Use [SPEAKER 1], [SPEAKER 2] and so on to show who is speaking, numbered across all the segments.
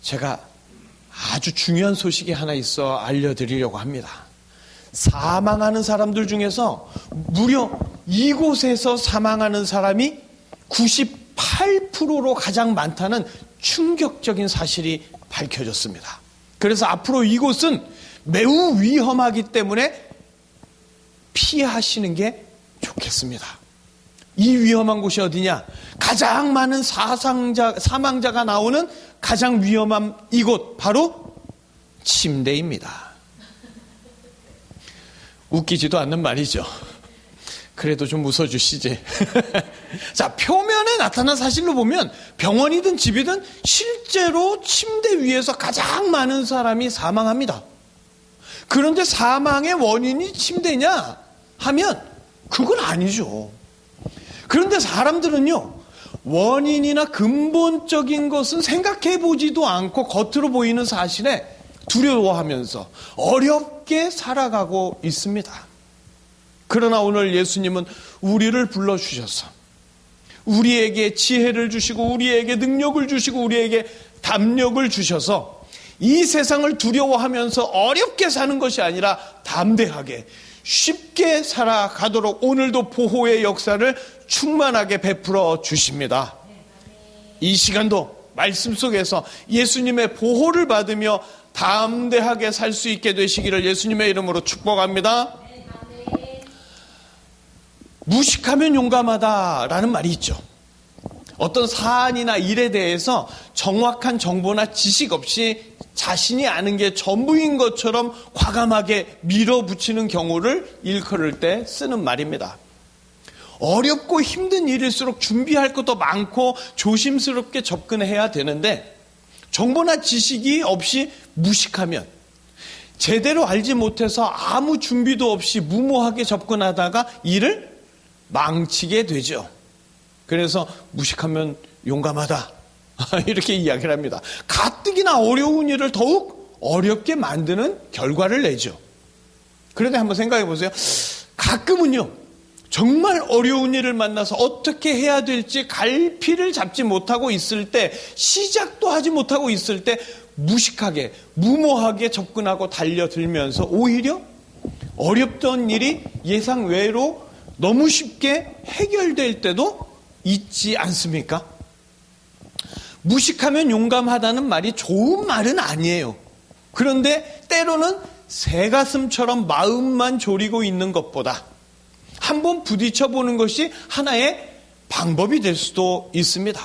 [SPEAKER 1] 제가 아주 중요한 소식이 하나 있어 알려드리려고 합니다. 사망하는 사람들 중에서 무려 이곳에서 사망하는 사람이 98%로 가장 많다는 충격적인 사실이 밝혀졌습니다. 그래서 앞으로 이곳은 매우 위험하기 때문에 피하시는 게 좋겠습니다. 이 위험한 곳이 어디냐? 가장 많은 사망자가 나오는 가장 위험한 이곳, 바로 침대입니다. 웃기지도 않는 말이죠. 그래도 좀 웃어주시지. 자, 표면에 나타난 사실로 보면 병원이든 집이든 실제로 침대 위에서 가장 많은 사람이 사망합니다. 그런데 사망의 원인이 침대냐 하면 그건 아니죠. 그런데 사람들은요, 원인이나 근본적인 것은 생각해 보지도 않고 겉으로 보이는 사실에 두려워하면서 어렵게 살아가고 있습니다. 그러나 오늘 예수님은 우리를 불러주셔서 우리에게 지혜를 주시고 우리에게 능력을 주시고 우리에게 담력을 주셔서 이 세상을 두려워하면서 어렵게 사는 것이 아니라 담대하게 쉽게 살아가도록 오늘도 보호의 역사를 충만하게 베풀어 주십니다. 이 시간도 말씀 속에서 예수님의 보호를 받으며 담대하게 살 수 있게 되시기를 예수님의 이름으로 축복합니다. 무식하면 용감하다라는 말이 있죠. 어떤 사안이나 일에 대해서 정확한 정보나 지식 없이 자신이 아는 게 전부인 것처럼 과감하게 밀어붙이는 경우를 일컬을 때 쓰는 말입니다. 어렵고 힘든 일일수록 준비할 것도 많고 조심스럽게 접근해야 되는데 정보나 지식이 없이 무식하면 제대로 알지 못해서 아무 준비도 없이 무모하게 접근하다가 일을 망치게 되죠. 그래서 무식하면 용감하다 이렇게 이야기를 합니다. 가뜩이나 어려운 일을 더욱 어렵게 만드는 결과를 내죠. 그런데 한번 생각해 보세요. 가끔은요, 정말 어려운 일을 만나서 어떻게 해야 될지 갈피를 잡지 못하고 있을 때, 시작도 하지 못하고 있을 때 무식하게 무모하게 접근하고 달려들면서 오히려 어렵던 일이 예상 외로 너무 쉽게 해결될 때도 있지 않습니까? 무식하면 용감하다는 말이 좋은 말은 아니에요. 그런데 때로는 새가슴처럼 마음만 졸이고 있는 것보다 한번 부딪혀보는 것이 하나의 방법이 될 수도 있습니다.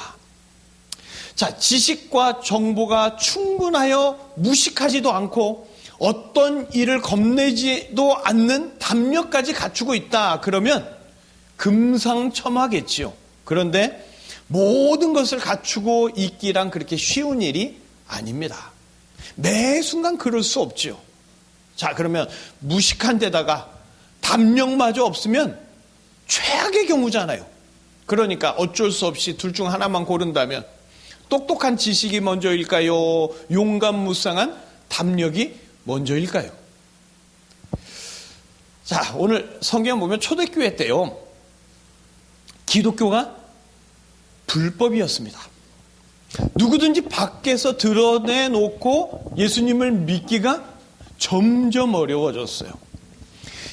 [SPEAKER 1] 자, 지식과 정보가 충분하여 무식하지도 않고 어떤 일을 겁내지도 않는 담력까지 갖추고 있다. 그러면 금상첨화겠지요. 그런데 모든 것을 갖추고 있기란 그렇게 쉬운 일이 아닙니다. 매 순간 그럴 수 없지요. 자, 그러면 무식한 데다가 담력마저 없으면 최악의 경우잖아요. 그러니까 어쩔 수 없이 둘 중 하나만 고른다면 똑똑한 지식이 먼저일까요? 용감무쌍한 담력이 먼저일까요? 자, 오늘 성경 보면 초대교회 때요, 기독교가 불법이었습니다. 누구든지 밖에서 드러내놓고 예수님을 믿기가 점점 어려워졌어요.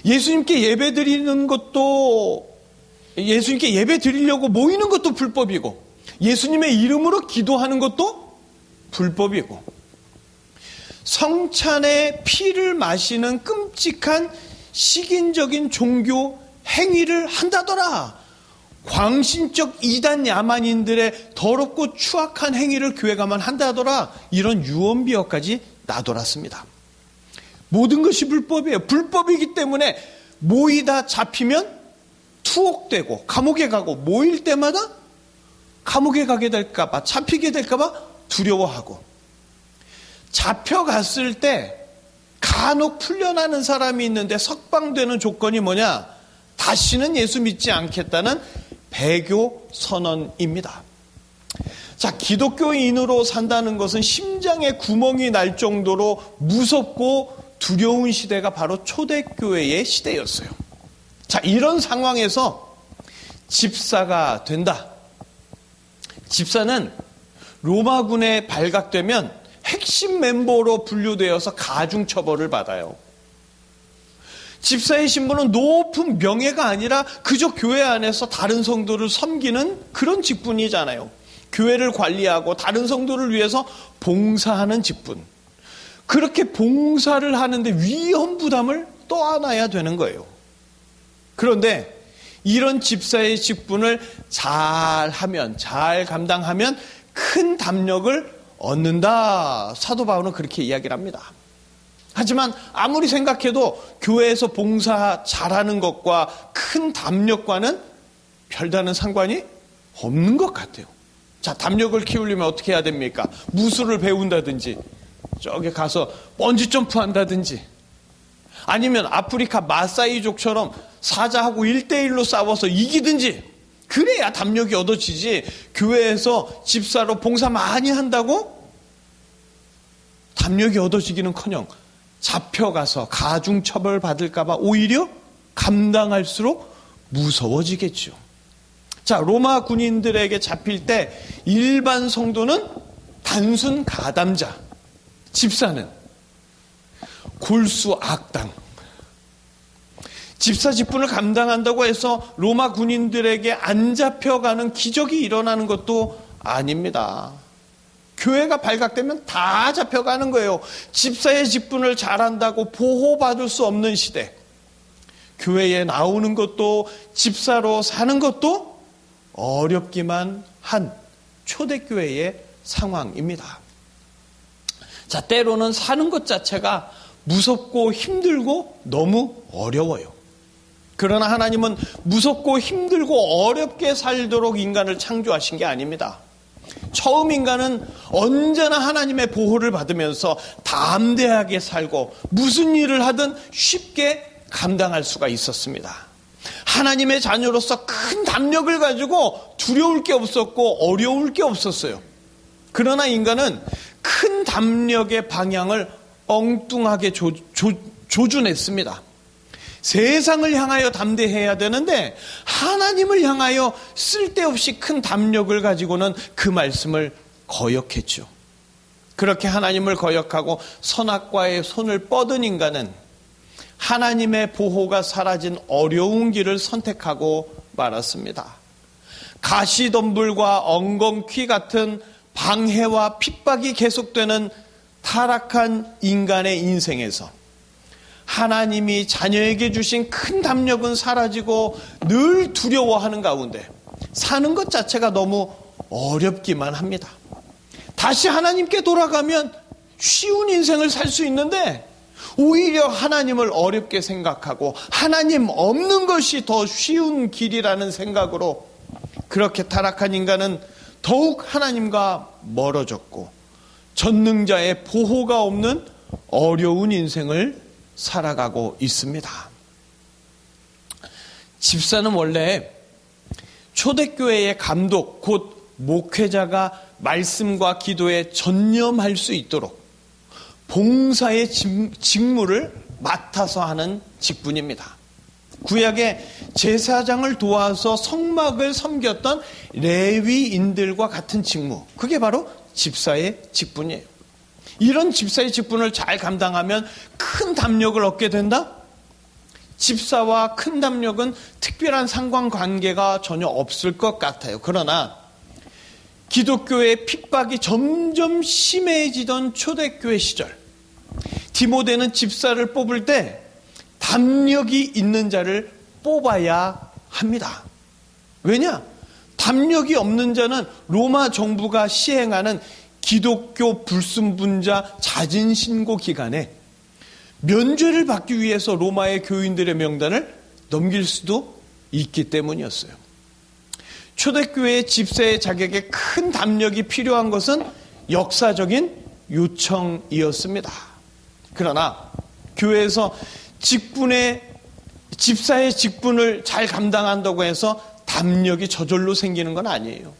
[SPEAKER 1] 예수님께 예배 드리는 것도, 예수님께 예배 드리려고 모이는 것도 불법이고, 예수님의 이름으로 기도하는 것도 불법이고, 성찬의 피를 마시는 끔찍한 식인적인 종교 행위를 한다더라, 광신적 이단 야만인들의 더럽고 추악한 행위를 교회가만 한다더라, 이런 유언비어까지 나돌았습니다. 모든 것이 불법이에요. 불법이기 때문에 모이다 잡히면 투옥되고 감옥에 가고, 모일 때마다 감옥에 가게 될까봐, 잡히게 될까봐 두려워하고, 잡혀갔을 때 간혹 풀려나는 사람이 있는데 석방되는 조건이 뭐냐? 다시는 예수 믿지 않겠다는 배교 선언입니다. 자, 기독교인으로 산다는 것은 심장에 구멍이 날 정도로 무섭고 두려운 시대가 바로 초대교회의 시대였어요. 자, 이런 상황에서 집사가 된다. 집사는 로마군에 발각되면 핵심 멤버로 분류되어서 가중처벌을 받아요. 집사의 신분은 높은 명예가 아니라 그저 교회 안에서 다른 성도를 섬기는 그런 직분이잖아요. 교회를 관리하고 다른 성도를 위해서 봉사하는 직분. 그렇게 봉사를 하는데 위험 부담을 떠안아야 되는 거예요. 그런데 이런 집사의 직분을 잘 감당하면 큰 담력을 얻는다. 사도 바울은 그렇게 이야기를 합니다. 하지만 아무리 생각해도 교회에서 봉사 잘하는 것과 큰 담력과는 별다른 상관이 없는 것 같아요. 자, 담력을 키우려면 어떻게 해야 됩니까? 무술을 배운다든지, 저기 가서 번지점프 한다든지, 아니면 아프리카 마사이족처럼 사자하고 1대1로 싸워서 이기든지, 그래야 담력이 얻어지지. 교회에서 집사로 봉사 많이 한다고 담력이 얻어지기는커녕 잡혀가서 가중처벌 받을까봐 오히려 감당할수록 무서워지겠죠. 자, 로마 군인들에게 잡힐 때 일반 성도는 단순 가담자, 집사는 골수 악당. 집사 직분을 감당한다고 해서 로마 군인들에게 안 잡혀가는 기적이 일어나는 것도 아닙니다. 교회가 발각되면 다 잡혀가는 거예요. 집사의 직분을 잘한다고 보호받을 수 없는 시대. 교회에 나오는 것도 집사로 사는 것도 어렵기만 한 초대교회의 상황입니다. 자, 때로는 사는 것 자체가 무섭고 힘들고 너무 어려워요. 그러나 하나님은 무섭고 힘들고 어렵게 살도록 인간을 창조하신 게 아닙니다. 처음 인간은 언제나 하나님의 보호를 받으면서 담대하게 살고 무슨 일을 하든 쉽게 감당할 수가 있었습니다. 하나님의 자녀로서 큰 담력을 가지고 두려울 게 없었고 어려울 게 없었어요. 그러나 인간은 큰 담력의 방향을 엉뚱하게 조준했습니다. 세상을 향하여 담대해야 되는데 하나님을 향하여 쓸데없이 큰 담력을 가지고는 그 말씀을 거역했죠. 그렇게 하나님을 거역하고 선악과의 손을 뻗은 인간은 하나님의 보호가 사라진 어려운 길을 선택하고 말았습니다. 가시덤불과 엉겅퀴 같은 방해와 핍박이 계속되는 타락한 인간의 인생에서 하나님이 자녀에게 주신 큰 담력은 사라지고 늘 두려워하는 가운데 사는 것 자체가 너무 어렵기만 합니다. 다시 하나님께 돌아가면 쉬운 인생을 살 수 있는데 오히려 하나님을 어렵게 생각하고 하나님 없는 것이 더 쉬운 길이라는 생각으로 그렇게 타락한 인간은 더욱 하나님과 멀어졌고 전능자의 보호가 없는 어려운 인생을 살아가고 있습니다. 집사는 원래 초대교회의 감독, 곧 목회자가 말씀과 기도에 전념할 수 있도록 봉사의 직무를 맡아서 하는 직분입니다. 구약의 제사장을 도와서 성막을 섬겼던 레위인들과 같은 직무, 그게 바로 집사의 직분이에요. 이런 집사의 직분을 잘 감당하면 큰 담력을 얻게 된다? 집사와 큰 담력은 특별한 상관관계가 전혀 없을 것 같아요. 그러나 기독교의 핍박이 점점 심해지던 초대교회 시절, 디모데는 집사를 뽑을 때 담력이 있는 자를 뽑아야 합니다. 왜냐? 담력이 없는 자는 로마 정부가 시행하는 기독교 불순분자 자진신고 기간에 면죄를 받기 위해서 로마의 교인들의 명단을 넘길 수도 있기 때문이었어요. 초대교회의 집사의 자격에 큰 담력이 필요한 것은 역사적인 요청이었습니다. 그러나 교회에서 집사의 직분을 잘 감당한다고 해서 담력이 저절로 생기는 건 아니에요.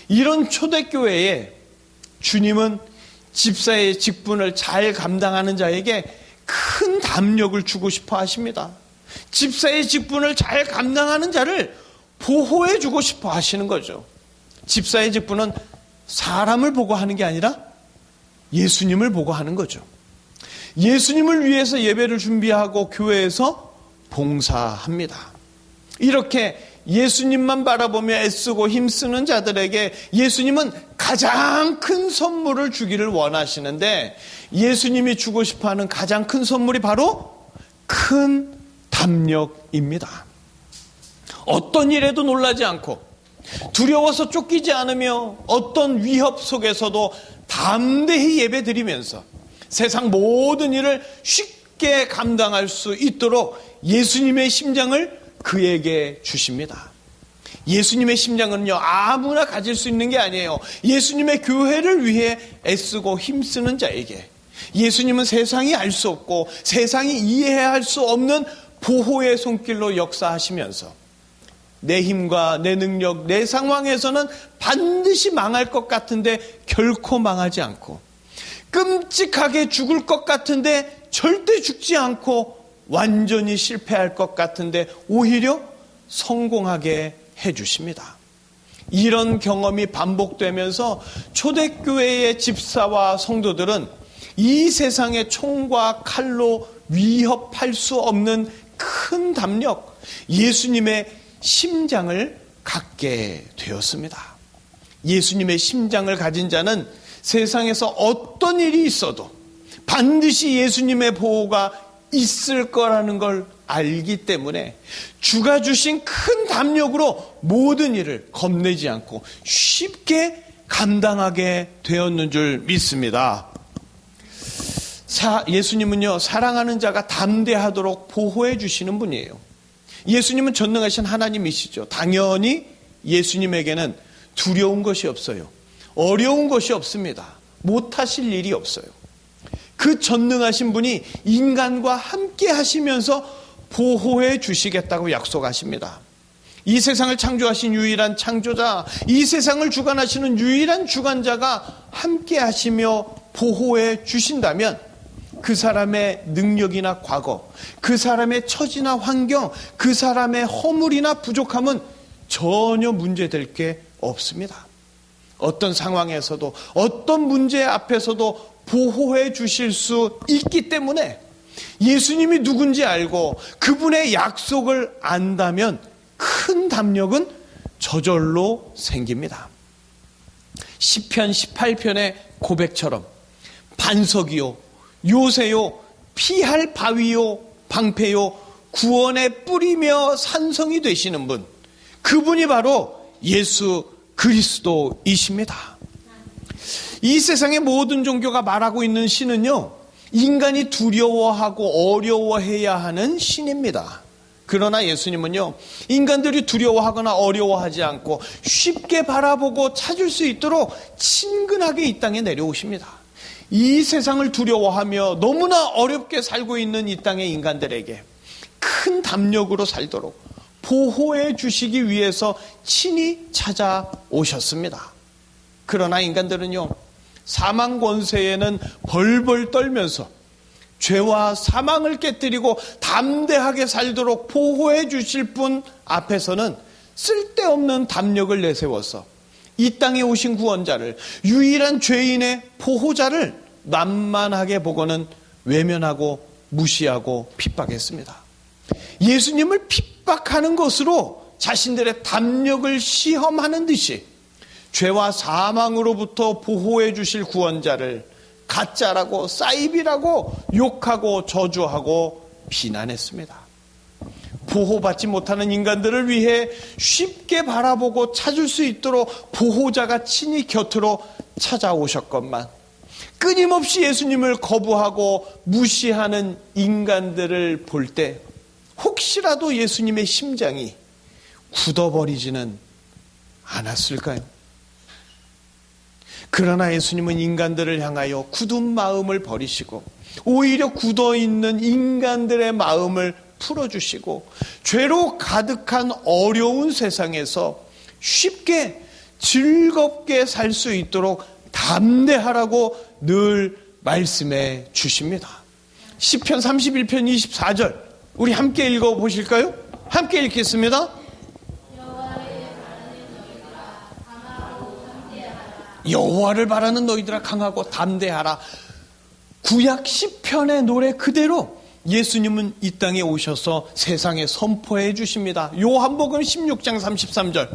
[SPEAKER 1] 이런 초대교회에 주님은 집사의 직분을 잘 감당하는 자에게 큰 담력을 주고 싶어 하십니다. 집사의 직분을 잘 감당하는 자를 보호해 주고 싶어 하시는 거죠. 집사의 직분은 사람을 보고 하는 게 아니라 예수님을 보고 하는 거죠. 예수님을 위해서 예배를 준비하고 교회에서 봉사합니다. 이렇게 예수님만 바라보며 애쓰고 힘쓰는 자들에게 예수님은 가장 큰 선물을 주기를 원하시는데, 예수님이 주고 싶어하는 가장 큰 선물이 바로 큰 담력입니다. 어떤 일에도 놀라지 않고 두려워서 쫓기지 않으며 어떤 위협 속에서도 담대히 예배드리면서 세상 모든 일을 쉽게 감당할 수 있도록 예수님의 심장을 그에게 주십니다. 예수님의 심장은요, 아무나 가질 수 있는 게 아니에요. 예수님의 교회를 위해 애쓰고 힘쓰는 자에게, 예수님은 세상이 알 수 없고 세상이 이해할 수 없는 보호의 손길로 역사하시면서 내 힘과 내 능력, 내 상황에서는 반드시 망할 것 같은데 결코 망하지 않고, 끔찍하게 죽을 것 같은데 절대 죽지 않고, 완전히 실패할 것 같은데 오히려 성공하게 해주십니다. 이런 경험이 반복되면서 초대교회의 집사와 성도들은 이 세상의 총과 칼로 위협할 수 없는 큰 담력, 예수님의 심장을 갖게 되었습니다. 예수님의 심장을 가진 자는 세상에서 어떤 일이 있어도 반드시 예수님의 보호가 있을 거라는 걸 알기 때문에 주가 주신 큰 담력으로 모든 일을 겁내지 않고 쉽게 감당하게 되었는 줄 믿습니다. 예수님은요, 사랑하는 자가 담대하도록 보호해 주시는 분이에요. 예수님은 전능하신 하나님이시죠. 당연히 예수님에게는 두려운 것이 없어요. 어려운 것이 없습니다. 못하실 일이 없어요. 그 전능하신 분이 인간과 함께 하시면서 보호해 주시겠다고 약속하십니다. 이 세상을 창조하신 유일한 창조자, 이 세상을 주관하시는 유일한 주관자가 함께 하시며 보호해 주신다면 그 사람의 능력이나 과거, 그 사람의 처지나 환경, 그 사람의 허물이나 부족함은 전혀 문제될 게 없습니다. 어떤 상황에서도 어떤 문제 앞에서도 보호해 주실 수 있기 때문에 예수님이 누군지 알고 그분의 약속을 안다면 큰 담력은 저절로 생깁니다. 시편 18편의 고백처럼 반석이요, 요새요, 피할 바위요, 방패요, 구원의 뿌리며 산성이 되시는 분, 그분이 바로 예수 그리스도이십니다. 이 세상의 모든 종교가 말하고 있는 신은요, 인간이 두려워하고 어려워해야 하는 신입니다. 그러나 예수님은요, 인간들이 두려워하거나 어려워하지 않고 쉽게 바라보고 찾을 수 있도록 친근하게 이 땅에 내려오십니다. 이 세상을 두려워하며 너무나 어렵게 살고 있는 이 땅의 인간들에게 큰 담력으로 살도록 보호해 주시기 위해서 친히 찾아오셨습니다. 그러나 인간들은요, 사망 권세에는 벌벌 떨면서 죄와 사망을 깨뜨리고 담대하게 살도록 보호해 주실 분 앞에서는 쓸데없는 담력을 내세워서 이 땅에 오신 구원자를, 유일한 죄인의 보호자를 만만하게 보고는 외면하고 무시하고 핍박했습니다. 예수님을 핍박하는 것으로 자신들의 담력을 시험하는 듯이 죄와 사망으로부터 보호해 주실 구원자를 가짜라고, 사이비라고 욕하고 저주하고 비난했습니다. 보호받지 못하는 인간들을 위해 쉽게 바라보고 찾을 수 있도록 보호자가 친히 곁으로 찾아오셨건만, 끊임없이 예수님을 거부하고 무시하는 인간들을 볼 때 혹시라도 예수님의 심장이 굳어버리지는 않았을까요? 그러나 예수님은 인간들을 향하여 굳은 마음을 버리시고 오히려 굳어있는 인간들의 마음을 풀어주시고 죄로 가득한 어려운 세상에서 쉽게 즐겁게 살 수 있도록 담대하라고 늘 말씀해 주십니다. 시편 31편 24절 우리 함께 읽어보실까요? 함께 읽겠습니다. 여호와를 바라는 너희들아 강하고 담대하라. 구약 시편의 노래 그대로 예수님은 이 땅에 오셔서 세상에 선포해 주십니다. 요한복음 16장 33절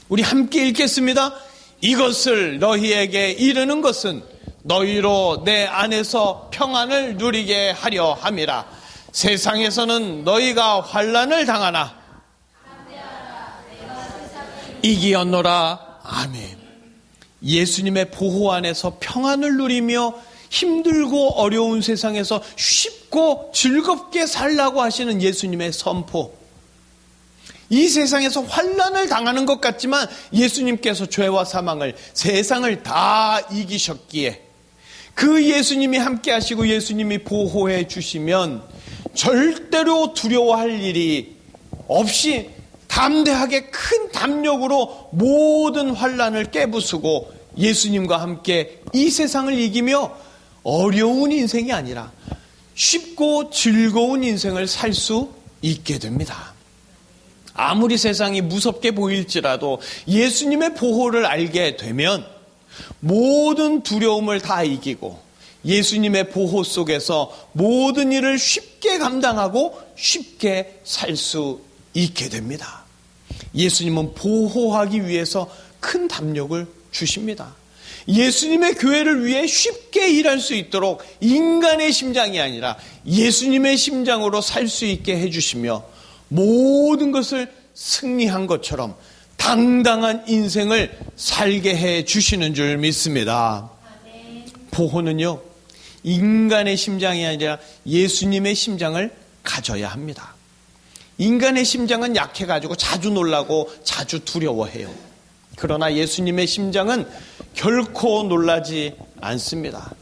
[SPEAKER 1] 우리 함께 읽겠습니다. 이것을 너희에게 이르는 것은 너희로 내 안에서 평안을 누리게 하려 함이라. 세상에서는 너희가 환난을 당하나 이기었노라. 아멘. 예수님의 보호 안에서 평안을 누리며 힘들고 어려운 세상에서 쉽고 즐겁게 살라고 하시는 예수님의 선포. 이 세상에서 환난을 당하는 것 같지만 예수님께서 죄와 사망을, 세상을 다 이기셨기에 그 예수님이 함께 하시고 예수님이 보호해 주시면 절대로 두려워할 일이 없이 담대하게 큰 담력으로 모든 환난을 깨부수고 예수님과 함께 이 세상을 이기며 어려운 인생이 아니라 쉽고 즐거운 인생을 살 수 있게 됩니다. 아무리 세상이 무섭게 보일지라도 예수님의 보호를 알게 되면 모든 두려움을 다 이기고 예수님의 보호 속에서 모든 일을 쉽게 감당하고 쉽게 살 수 있게 됩니다. 예수님은 보호하기 위해서 큰 담력을 주십니다. 예수님의 교회를 위해 쉽게 일할 수 있도록 인간의 심장이 아니라 예수님의 심장으로 살 수 있게 해주시며 모든 것을 승리한 것처럼 당당한 인생을 살게 해주시는 줄 믿습니다. 보호는요, 인간의 심장이 아니라 예수님의 심장을 가져야 합니다. 인간의 심장은 약해가지고 자주 놀라고 자주 두려워해요. 그러나 예수님의 심장은 결코 놀라지 않습니다.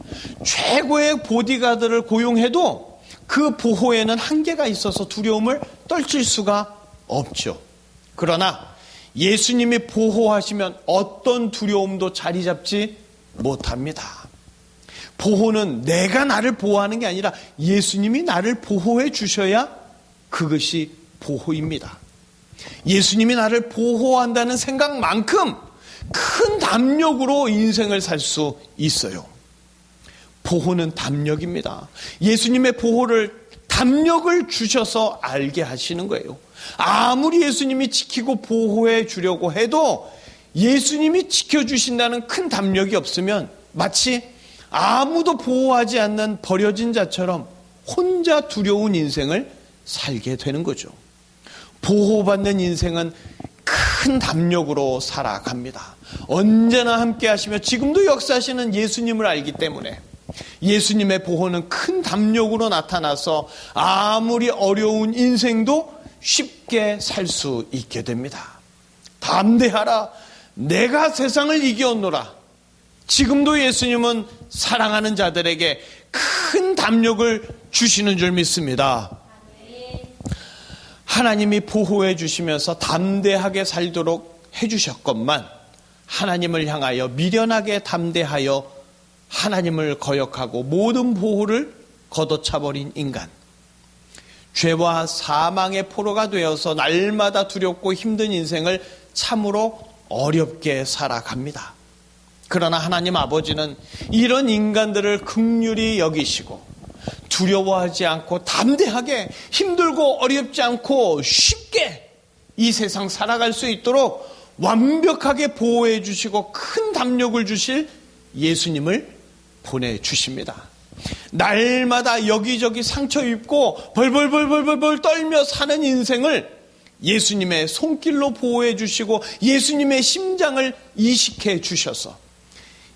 [SPEAKER 1] 최고의 보디가드를 고용해도 그 보호에는 한계가 있어서 두려움을 떨칠 수가 없죠. 그러나 예수님이 보호하시면 어떤 두려움도 자리 잡지 못합니다. 보호는 내가 나를 보호하는 게 아니라 예수님이 나를 보호해 주셔야 그것이 보호입니다. 예수님이 나를 보호한다는 생각만큼 큰 담력으로 인생을 살 수 있어요. 보호는 담력입니다. 예수님의 보호를 담력을 주셔서 알게 하시는 거예요. 아무리 예수님이 지키고 보호해 주려고 해도 예수님이 지켜주신다는 큰 담력이 없으면 마치 아무도 보호하지 않는 버려진 자처럼 혼자 두려운 인생을 살게 되는 거죠. 보호받는 인생은 큰 담력으로 살아갑니다. 언제나 함께 하시며 지금도 역사하시는 예수님을 알기 때문에 예수님의 보호는 큰 담력으로 나타나서 아무리 어려운 인생도 쉽게 살 수 있게 됩니다. 담대하라, 내가 세상을 이기었노라. 지금도 예수님은 사랑하는 자들에게 큰 담력을 주시는 줄 믿습니다. 하나님이 보호해 주시면서 담대하게 살도록 해주셨건만 하나님을 향하여 미련하게 담대하여 하나님을 거역하고 모든 보호를 걷어차버린 인간, 죄와 사망의 포로가 되어서 날마다 두렵고 힘든 인생을 참으로 어렵게 살아갑니다. 그러나 하나님 아버지는 이런 인간들을 긍휼히 여기시고 두려워하지 않고 담대하게 힘들고 어렵지 않고 쉽게 이 세상 살아갈 수 있도록 완벽하게 보호해 주시고 큰 담력을 주실 예수님을 보내주십니다. 날마다 여기저기 상처 입고 벌벌 떨며 사는 인생을 예수님의 손길로 보호해 주시고 예수님의 심장을 이식해 주셔서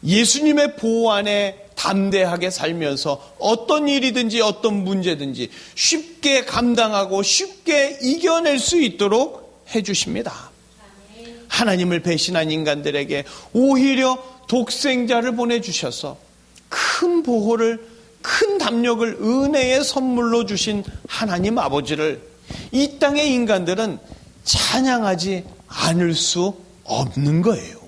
[SPEAKER 1] 예수님의 보호 안에 담대하게 살면서 어떤 일이든지 어떤 문제든지 쉽게 감당하고 쉽게 이겨낼 수 있도록 해주십니다. 하나님을 배신한 인간들에게 오히려 독생자를 보내주셔서 큰 보호를, 큰 담력을 은혜의 선물로 주신 하나님 아버지를 이 땅의 인간들은 찬양하지 않을 수 없는 거예요.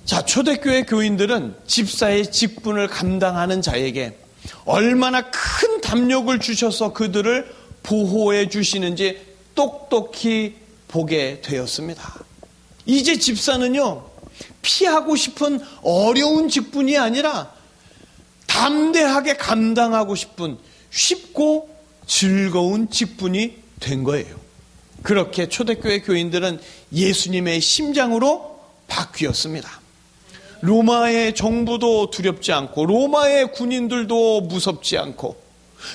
[SPEAKER 1] 자, 초대교회 교인들은 집사의 직분을 감당하는 자에게 얼마나 큰 담력을 주셔서 그들을 보호해 주시는지 똑똑히 보게 되었습니다. 이제 집사는요, 피하고 싶은 어려운 직분이 아니라 담대하게 감당하고 싶은 쉽고 즐거운 직분이 된 거예요. 그렇게 초대교회 교인들은 예수님의 심장으로 바뀌었습니다. 로마의 정부도 두렵지 않고 로마의 군인들도 무섭지 않고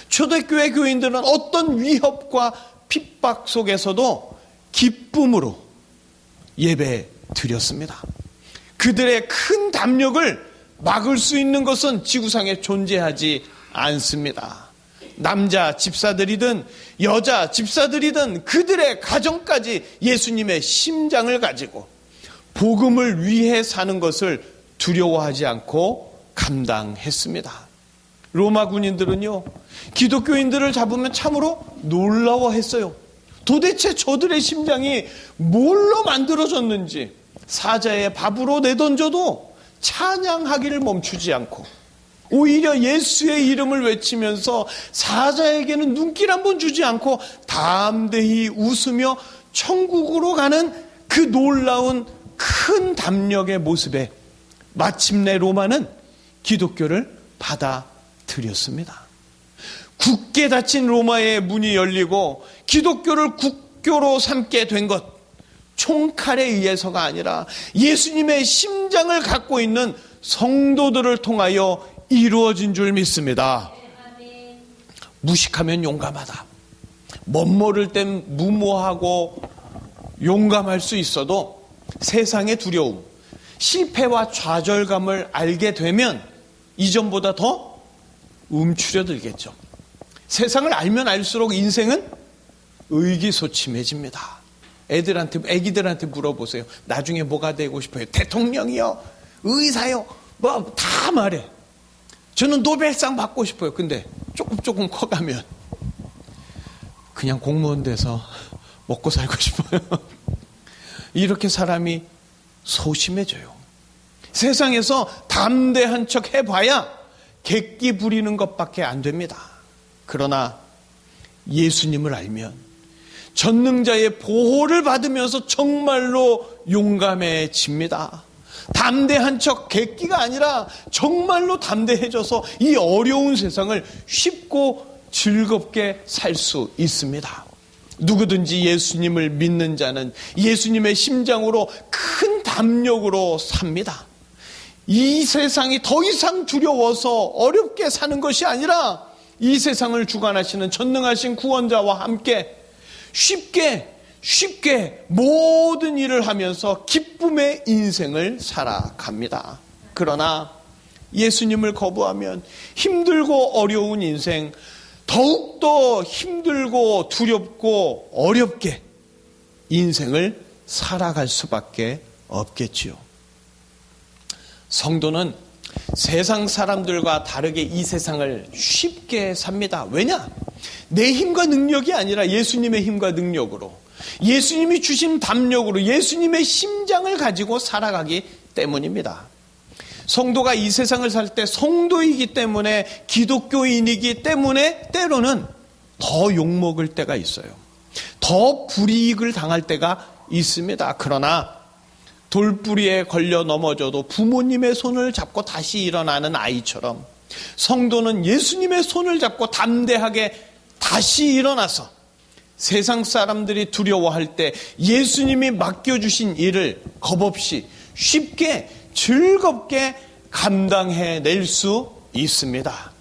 [SPEAKER 1] 초대교회 교인들은 어떤 위협과 핍박 속에서도 기쁨으로 예배 드렸습니다. 그들의 큰 담력을 막을 수 있는 것은 지구상에 존재하지 않습니다. 남자 집사들이든 여자 집사들이든 그들의 가정까지 예수님의 심장을 가지고 복음을 위해 사는 것을 두려워하지 않고 감당했습니다. 로마 군인들은요, 기독교인들을 잡으면 참으로 놀라워했어요. 도대체 저들의 심장이 뭘로 만들어졌는지 사자의 밥으로 내던져도 찬양하기를 멈추지 않고 오히려 예수의 이름을 외치면서 사자에게는 눈길 한번 주지 않고 담대히 웃으며 천국으로 가는 그 놀라운 큰 담력의 모습에 마침내 로마는 기독교를 받아들였습니다. 굳게 닫힌 로마의 문이 열리고 기독교를 국교로 삼게 된 것, 총칼에 의해서가 아니라 예수님의 심장을 갖고 있는 성도들을 통하여 이루어진 줄 믿습니다. 무식하면 용감하다. 멋모를 땐 무모하고 용감할 수 있어도 세상의 두려움, 실패와 좌절감을 알게 되면 이전보다 더 움츠려들겠죠. 세상을 알면 알수록 인생은 의기소침해집니다. 애기들한테 물어보세요. 나중에 뭐가 되고 싶어요? 대통령이요? 의사요? 뭐 다 말해. 저는 노벨상 받고 싶어요. 근데 조금 커가면 그냥 공무원 돼서 먹고 살고 싶어요. 이렇게 사람이 소심해져요. 세상에서 담대한 척 해봐야 객기 부리는 것밖에 안 됩니다. 그러나 예수님을 알면 전능자의 보호를 받으면서 정말로 용감해집니다. 담대한 척 객기가 아니라 정말로 담대해져서 이 어려운 세상을 쉽고 즐겁게 살 수 있습니다. 누구든지 예수님을 믿는 자는 예수님의 심장으로 큰 담력으로 삽니다. 이 세상이 더 이상 두려워서 어렵게 사는 것이 아니라 이 세상을 주관하시는 전능하신 구원자와 함께 쉽게 모든 일을 하면서 기쁨의 인생을 살아갑니다. 그러나 예수님을 거부하면 힘들고 어려운 인생, 더욱더 힘들고 두렵고 어렵게 인생을 살아갈 수밖에 없겠지요. 성도는 세상 사람들과 다르게 이 세상을 쉽게 삽니다. 왜냐? 내 힘과 능력이 아니라 예수님의 힘과 능력으로, 예수님이 주신 담력으로 예수님의 심장을 가지고 살아가기 때문입니다. 성도가 이 세상을 살 때 성도이기 때문에, 기독교인이기 때문에 때로는 더 욕먹을 때가 있어요. 더 불이익을 당할 때가 있습니다. 그러나 돌부리에 걸려 넘어져도 부모님의 손을 잡고 다시 일어나는 아이처럼 성도는 예수님의 손을 잡고 담대하게 다시 일어나서 세상 사람들이 두려워할 때 예수님이 맡겨주신 일을 겁없이 쉽게 즐겁게 감당해낼 수 있습니다.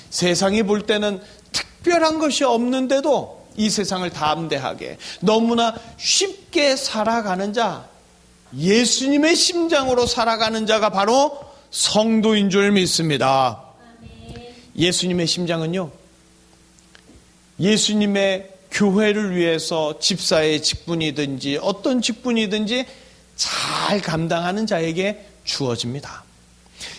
[SPEAKER 1] 세상이 볼 때는 특별한 것이 없는데도 이 세상을 담대하게 너무나 쉽게 살아가는 자, 예수님의 심장으로 살아가는 자가 바로 성도인 줄 믿습니다. 예수님의 심장은요, 예수님의 교회를 위해서 집사의 직분이든지 어떤 직분이든지 잘 감당하는 자에게 주어집니다.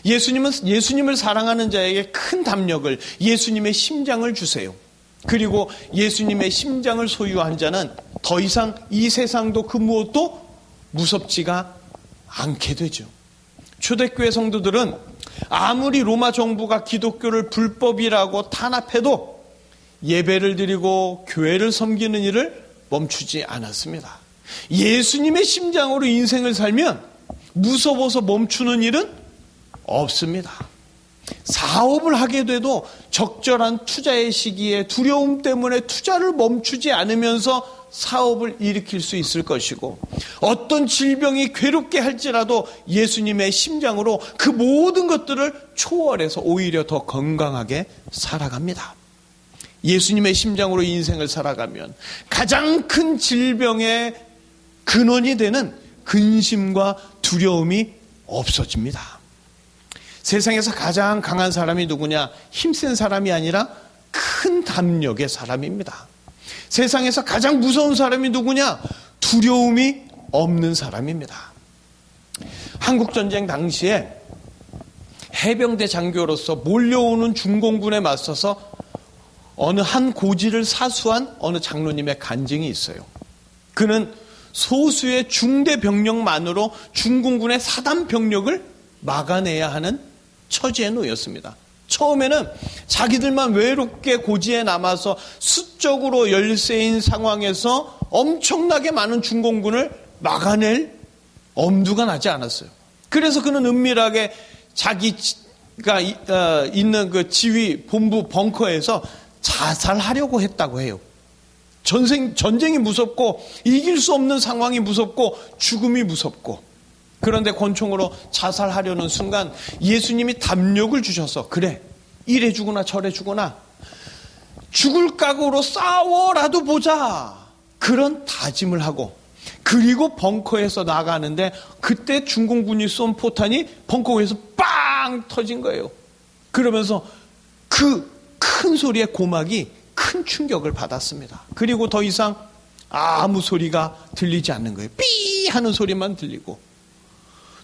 [SPEAKER 1] 예수님을 사랑하는 자에게 큰 담력을, 예수님의 심장을 주세요. 그리고 예수님의 심장을 소유한 자는 더 이상 이 세상도 그 무엇도 무섭지가 않게 되죠. 초대교회 성도들은 아무리 로마 정부가 기독교를 불법이라고 탄압해도 예배를 드리고 교회를 섬기는 일을 멈추지 않았습니다. 예수님의 심장으로 인생을 살면 무서워서 멈추는 일은 없습니다. 사업을 하게 돼도 적절한 투자의 시기에 두려움 때문에 투자를 멈추지 않으면서 사업을 일으킬 수 있을 것이고, 어떤 질병이 괴롭게 할지라도 예수님의 심장으로 그 모든 것들을 초월해서 오히려 더 건강하게 살아갑니다. 예수님의 심장으로 인생을 살아가면 가장 큰 질병의 근원이 되는 근심과 두려움이 없어집니다. 세상에서 가장 강한 사람이 누구냐? 힘센 사람이 아니라 큰 담력의 사람입니다. 세상에서 가장 무서운 사람이 누구냐? 두려움이 없는 사람입니다. 한국전쟁 당시에 해병대 장교로서 몰려오는 중공군에 맞서서 어느 한 고지를 사수한 어느 장로님의 간증이 있어요. 그는 소수의 중대 병력만으로 중공군의 사단 병력을 막아내야 하는 처지에 놓였습니다. 처음에는 자기들만 외롭게 고지에 남아서 수적으로 열세인 상황에서 엄청나게 많은 중공군을 막아낼 엄두가 나지 않았어요. 그래서 그는 은밀하게 자기가 있는 그 지휘 본부 벙커에서 자살하려고 했다고 해요. 전쟁이 무섭고 이길 수 없는 상황이 무섭고 죽음이 무섭고, 그런데 권총으로 자살하려는 순간 예수님이 담력을 주셔서, 그래, 이래 주거나 저래 주거나 죽을 각오로 싸워라도 보자, 그런 다짐을 하고, 그리고 벙커에서 나가는데 그때 중공군이 쏜 포탄이 벙커에서 빵 터진 거예요. 그러면서 그 큰 소리에 고막이 큰 충격을 받았습니다. 그리고 더 이상 아무 소리가 들리지 않는 거예요. 삐 하는 소리만 들리고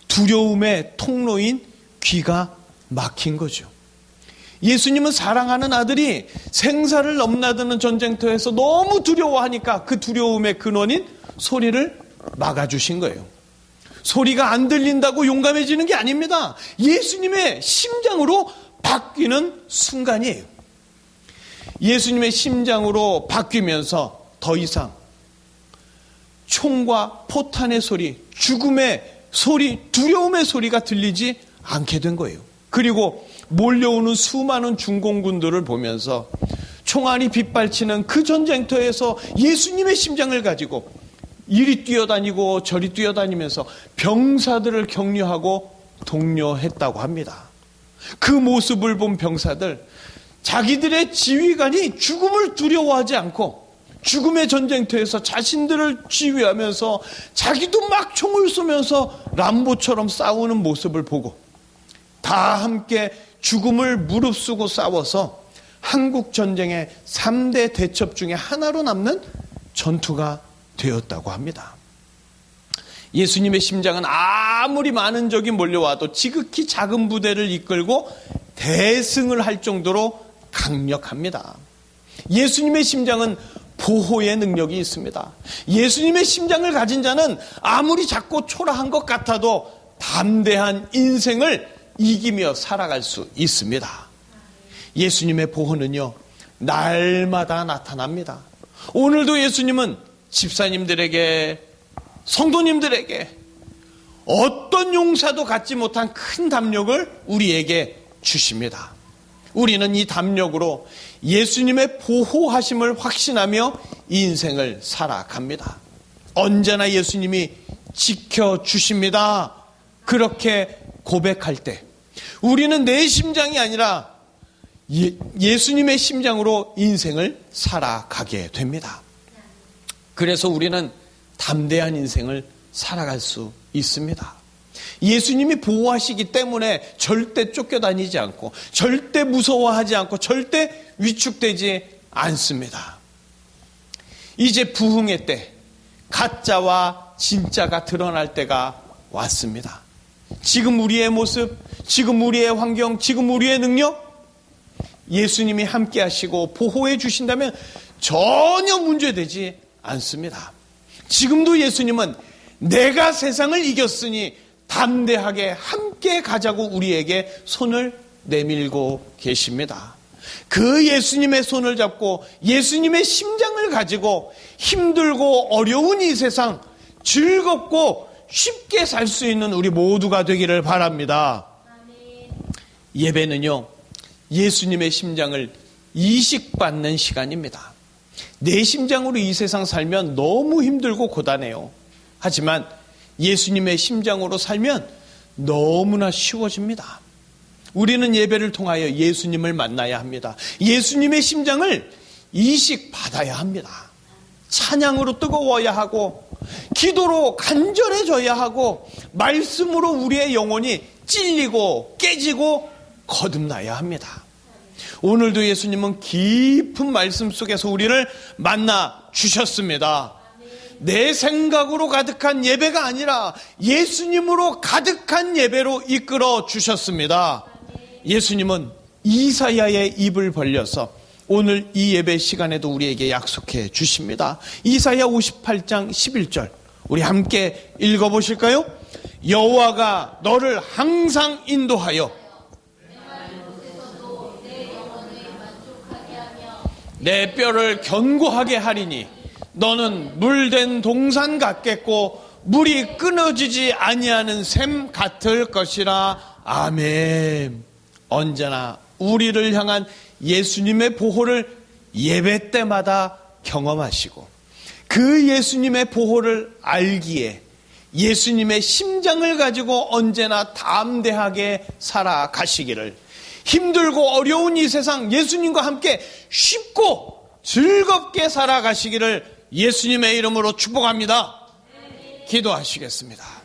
[SPEAKER 1] 두려움의 통로인 귀가 막힌 거죠. 예수님은 사랑하는 아들이 생사를 넘나드는 전쟁터에서 너무 두려워하니까 그 두려움의 근원인 소리를 막아주신 거예요. 소리가 안 들린다고 용감해지는 게 아닙니다. 예수님의 심장으로 바뀌는 순간이에요. 예수님의 심장으로 바뀌면서 더 이상 총과 포탄의 소리, 죽음의 소리, 두려움의 소리가 들리지 않게 된 거예요. 그리고 몰려오는 수많은 중공군들을 보면서 총알이 빗발치는 그 전쟁터에서 예수님의 심장을 가지고 이리 뛰어다니고 저리 뛰어다니면서 병사들을 격려하고 독려했다고 합니다. 그 모습을 본 병사들, 자기들의 지휘관이 죽음을 두려워하지 않고 죽음의 전쟁터에서 자신들을 지휘하면서 자기도 막 총을 쏘면서 람보처럼 싸우는 모습을 보고 다 함께 죽음을 무릅쓰고 싸워서 한국 전쟁의 3대 대첩 중에 하나로 남는 전투가 되었다고 합니다. 예수님의 심장은 아무리 많은 적이 몰려와도 지극히 작은 부대를 이끌고 대승을 할 정도로 강력합니다. 예수님의 심장은 보호의 능력이 있습니다. 예수님의 심장을 가진 자는 아무리 작고 초라한 것 같아도 담대한 인생을 이기며 살아갈 수 있습니다. 예수님의 보호는요, 날마다 나타납니다. 오늘도 예수님은 집사님들에게, 성도님들에게 어떤 용사도 갖지 못한 큰 담력을 우리에게 주십니다. 우리는 이 담력으로 예수님의 보호하심을 확신하며 인생을 살아갑니다. 언제나 예수님이 지켜주십니다. 그렇게 고백할 때 우리는 내 심장이 아니라 예수님의 심장으로 인생을 살아가게 됩니다. 그래서 우리는 담대한 인생을 살아갈 수 있습니다. 예수님이 보호하시기 때문에 절대 쫓겨다니지 않고 절대 무서워하지 않고 절대 위축되지 않습니다. 이제 부흥의 때, 가짜와 진짜가 드러날 때가 왔습니다. 지금 우리의 모습, 지금 우리의 환경, 지금 우리의 능력, 예수님이 함께 하시고 보호해 주신다면 전혀 문제되지 않습니다. 지금도 예수님은 내가 세상을 이겼으니 담대하게 함께 가자고 우리에게 손을 내밀고 계십니다. 그 예수님의 손을 잡고 예수님의 심장을 가지고 힘들고 어려운 이 세상 즐겁고 쉽게 살 수 있는 우리 모두가 되기를 바랍니다. 예배는요, 예수님의 심장을 이식받는 시간입니다. 내 심장으로 이 세상 살면 너무 힘들고 고단해요. 하지만 예수님의 심장으로 살면 너무나 쉬워집니다. 우리는 예배를 통하여 예수님을 만나야 합니다. 예수님의 심장을 이식받아야 합니다. 찬양으로 뜨거워야 하고, 기도로 간절해져야 하고, 말씀으로 우리의 영혼이 찔리고 깨지고 거듭나야 합니다. 오늘도 예수님은 깊은 말씀 속에서 우리를 만나 주셨습니다. 내 생각으로 가득한 예배가 아니라 예수님으로 가득한 예배로 이끌어 주셨습니다. 예수님은 이사야의 입을 벌려서 오늘 이 예배 시간에도 우리에게 약속해 주십니다. 이사야 58장 11절 우리 함께 읽어보실까요? 여호와가 너를 항상 인도하여 내 뼈를 견고하게 하리니 너는 물된 동산 같겠고 물이 끊어지지 아니하는 샘 같을 것이라. 아멘. 언제나 우리를 향한 예수님의 보호를 예배 때마다 경험하시고 그 예수님의 보호를 알기에 예수님의 심장을 가지고 언제나 담대하게 살아가시기를, 힘들고 어려운 이 세상 예수님과 함께 쉽고 즐겁게 살아가시기를 예수님의 이름으로 축복합니다. 기도하시겠습니다.